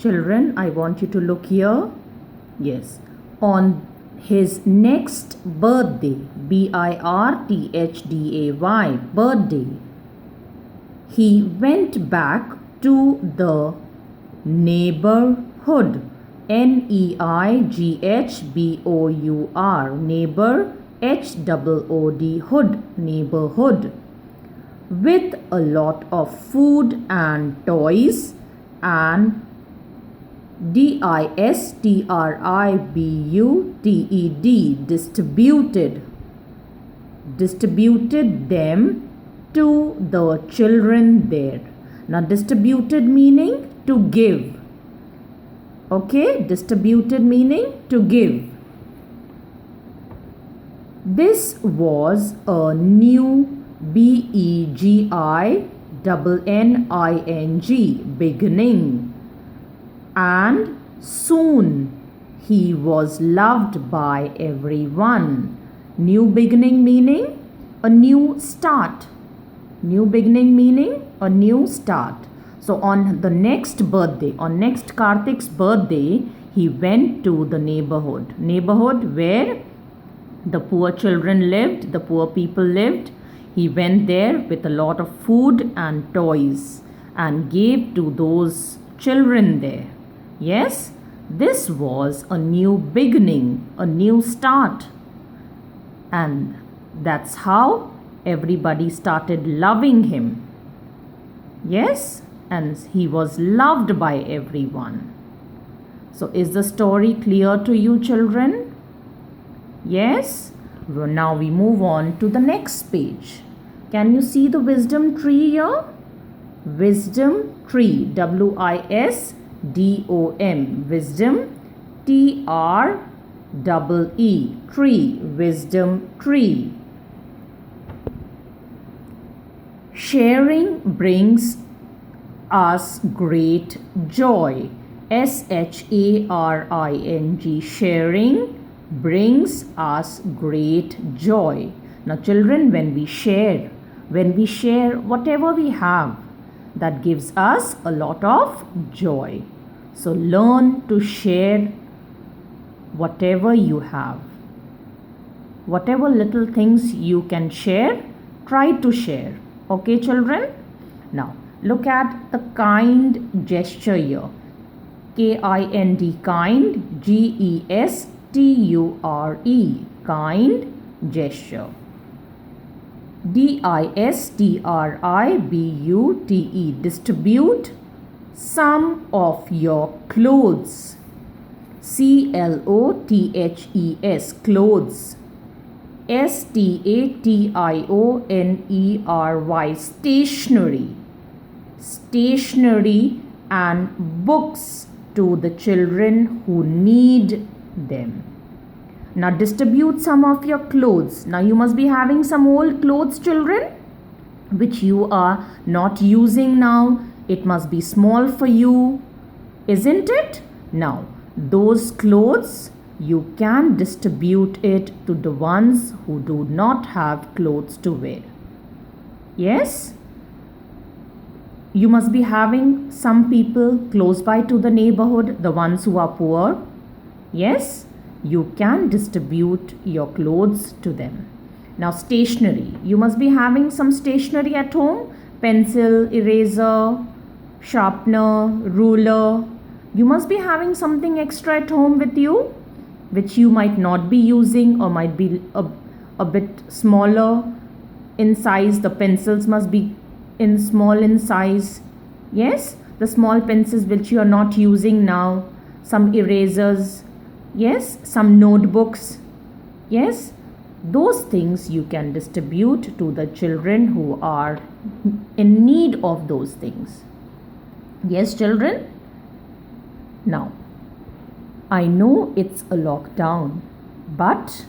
Children, I want you to look here. Yes. On his next birthday, birthday, birthday, he went back to the neighborhood, neighbor, neighbor, HOOD, hood, neighborhood, with a lot of food and toys and distributed them to the children there. Now distributed meaning to give. Okay, distributed meaning to give. This was a new beginning, and soon he was loved by everyone. New beginning meaning a new start. New beginning meaning a new start. So on the next birthday, on next Karthik's birthday, he went to the neighborhood where the poor children lived, the poor people lived. He went there with a lot of food and toys and gave to those children there. Yes, this was a new beginning, a new start. And that's how everybody started loving him. Yes, and he was loved by everyone. So is the story clear to you, children? Yes? Now we move on to the next page. Can you see the wisdom tree here? Wisdom tree, WISDOM, wisdom, TREE, tree, wisdom tree. Sharing brings us great joy. SHARING, sharing brings us great joy. Now children, when we share whatever we have, that gives us a lot of joy. So learn to share whatever you have. Whatever little things you can share, try to share. Okay, children? Now look at the kind gesture here. KIND, kind, GESTURE, kind gesture. DISTRIBUTE, distribute some of your clothes. CLOTHES, clothes. STATIONERY, stationery. Stationery and books to the children who need them. Now distribute some of your clothes. Now you must be having some old clothes, children, which you are not using now. It must be small for you, isn't it? Now those clothes, you can distribute it to the ones who do not have clothes to wear. Yes? You must be having some people close by to the neighborhood, the ones who are poor. Yes? You can distribute your clothes to them. Now stationery. You must be having some stationery at home. Pencil, eraser, sharpener, ruler. You must be having something extra at home with you, which you might not be using or might be a bit smaller in size. The pencils must be small in size. Yes, the small pencils which you are not using now. Some erasers. Yes, some notebooks. Yes, those things you can distribute to the children who are in need of those things. Yes, children? Now, I know it's a lockdown, but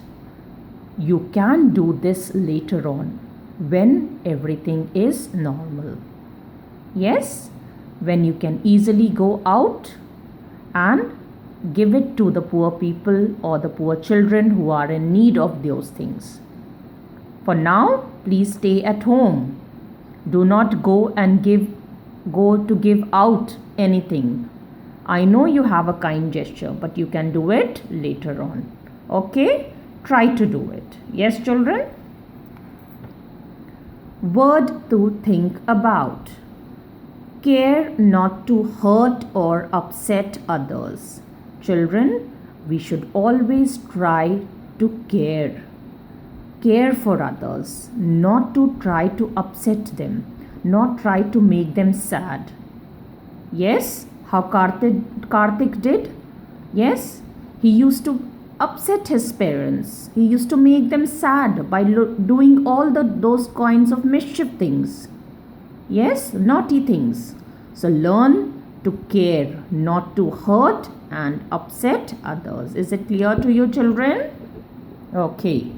you can do this later on when everything is normal. Yes, when you can easily go out and give it to the poor people or the poor children who are in need of those things. For now, please stay at home. Do not go to give out anything. I know you have a kind gesture, but you can do it later on. Okay? Try to do it. Yes, children? Word to think about. Care not to hurt or upset others. Children, we should always try to care. Care for others, not to try to upset them, not try to make them sad. Yes, how Karthik did? Yes, he used to upset his parents. He used to make them sad by doing all those kinds of mischief things. Yes, naughty things. So learn to care, not to hurt and upset others. Is it clear to you, children? Okay.